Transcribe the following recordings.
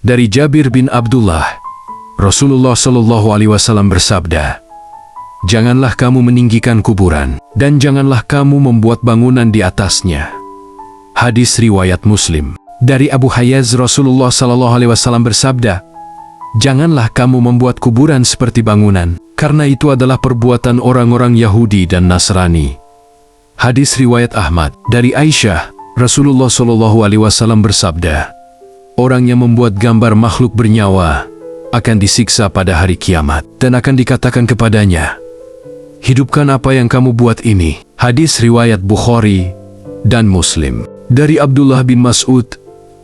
Dari Jabir bin Abdullah, Rasulullah Shallallahu Alaihi Wasallam bersabda, "Janganlah kamu meninggikan kuburan, dan janganlah kamu membuat bangunan di atasnya." Hadis riwayat Muslim. Dari Abu Hayyaz, Rasulullah Shallallahu Alaihi Wasallam bersabda, "Janganlah kamu membuat kuburan seperti bangunan, karena itu adalah perbuatan orang-orang Yahudi dan Nasrani." Hadis riwayat Ahmad. Dari Aisyah, Rasulullah Shallallahu Alaihi Wasallam bersabda, "Orang yang membuat gambar makhluk bernyawa akan disiksa pada hari kiamat, dan akan dikatakan kepadanya, 'Hidupkan apa yang kamu buat ini.'" Hadis riwayat Bukhari dan Muslim. Dari Abdullah bin Mas'ud,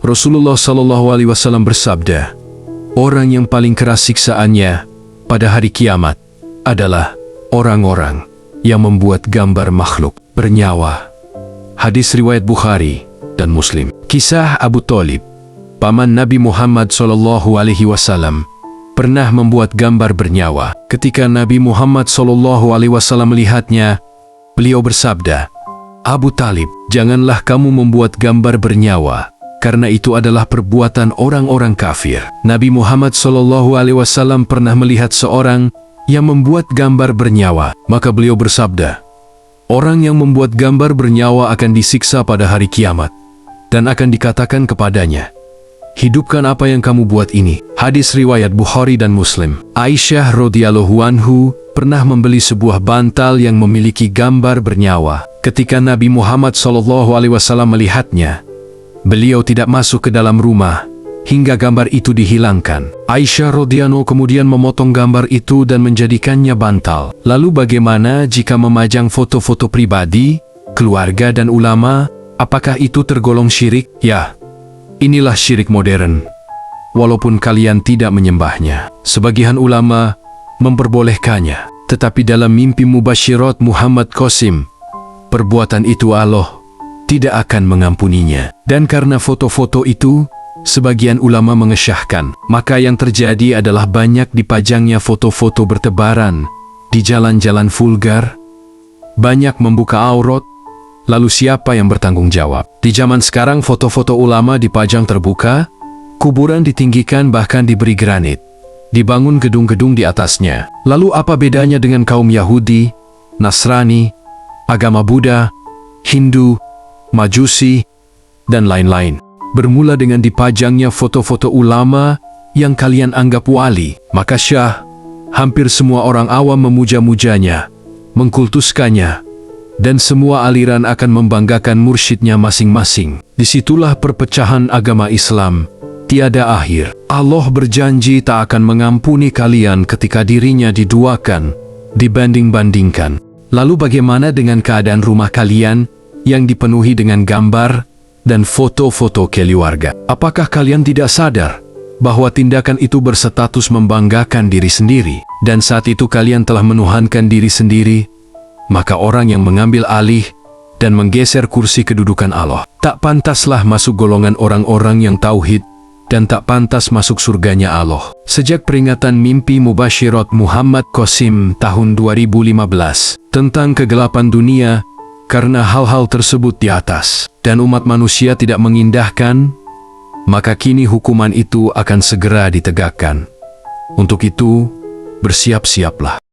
Rasulullah Shallallahu Alaihi Wasallam bersabda, "Orang yang paling keras siksaannya pada hari kiamat adalah orang-orang yang membuat gambar makhluk bernyawa." Hadis riwayat Bukhari dan Muslim. Kisah Abu Thalib, paman Nabi Muhammad Shallallahu Alaihi Wasallam, pernah membuat gambar bernyawa. Ketika Nabi Muhammad Shallallahu Alaihi Wasallam melihatnya, beliau bersabda, "Abu Thalib, janganlah kamu membuat gambar bernyawa, karena itu adalah perbuatan orang-orang kafir." Nabi Muhammad Shallallahu Alaihi Wasallam pernah melihat seorang yang membuat gambar bernyawa, maka beliau bersabda, "Orang yang membuat gambar bernyawa akan disiksa pada hari kiamat, dan akan dikatakan kepadanya, 'Hidupkan apa yang kamu buat ini.'" Hadis riwayat Bukhari dan Muslim. Aisyah radhiyallahu anhu pernah membeli sebuah bantal yang memiliki gambar bernyawa. Ketika Nabi Muhammad SAW melihatnya, beliau tidak masuk ke dalam rumah hingga gambar itu dihilangkan. Aisyah radhiyallahu kemudian memotong gambar itu dan menjadikannya bantal. Lalu bagaimana jika memajang foto-foto pribadi, keluarga dan ulama? Apakah itu tergolong syirik? Ya, inilah syirik modern. Walaupun kalian tidak menyembahnya, sebagian ulama memperbolehkannya. Tetapi dalam mimpi mubasyirat Muhammad Qasim, perbuatan itu Allah tidak akan mengampuninya. Dan karena foto-foto itu, sebagian ulama mengesyahkan, maka yang terjadi adalah banyak dipajangnya foto-foto bertebaran di jalan-jalan vulgar, banyak membuka aurat. Lalu siapa yang bertanggung jawab? Di zaman sekarang foto-foto ulama dipajang terbuka, kuburan ditinggikan bahkan diberi granit, dibangun gedung-gedung di atasnya. Lalu apa bedanya dengan kaum Yahudi, Nasrani, agama Buddha, Hindu, Majusi, dan lain-lain? Bermula dengan dipajangnya foto-foto ulama yang kalian anggap wali, maka Syah, hampir semua orang awam memuja-mujanya, mengkultuskannya, dan semua aliran akan membanggakan mursyidnya masing-masing. Disitulah perpecahan agama Islam tiada akhir. Allah berjanji tak akan mengampuni kalian ketika dirinya diduakan, dibanding-bandingkan. Lalu bagaimana dengan keadaan rumah kalian yang dipenuhi dengan gambar dan foto-foto keluarga? Apakah kalian tidak sadar bahwa tindakan itu berstatus membanggakan diri sendiri? Dan saat itu kalian telah menuhankan diri sendiri, maka orang yang mengambil alih dan menggeser kursi kedudukan Allah tak pantaslah masuk golongan orang-orang yang tauhid, dan tak pantas masuk surganya Allah. Sejak peringatan mimpi mubasyirat Muhammad Qasim tahun 2015 tentang kegelapan dunia karena hal-hal tersebut di atas, dan umat manusia tidak mengindahkan, maka kini hukuman itu akan segera ditegakkan. Untuk itu, bersiap-siaplah.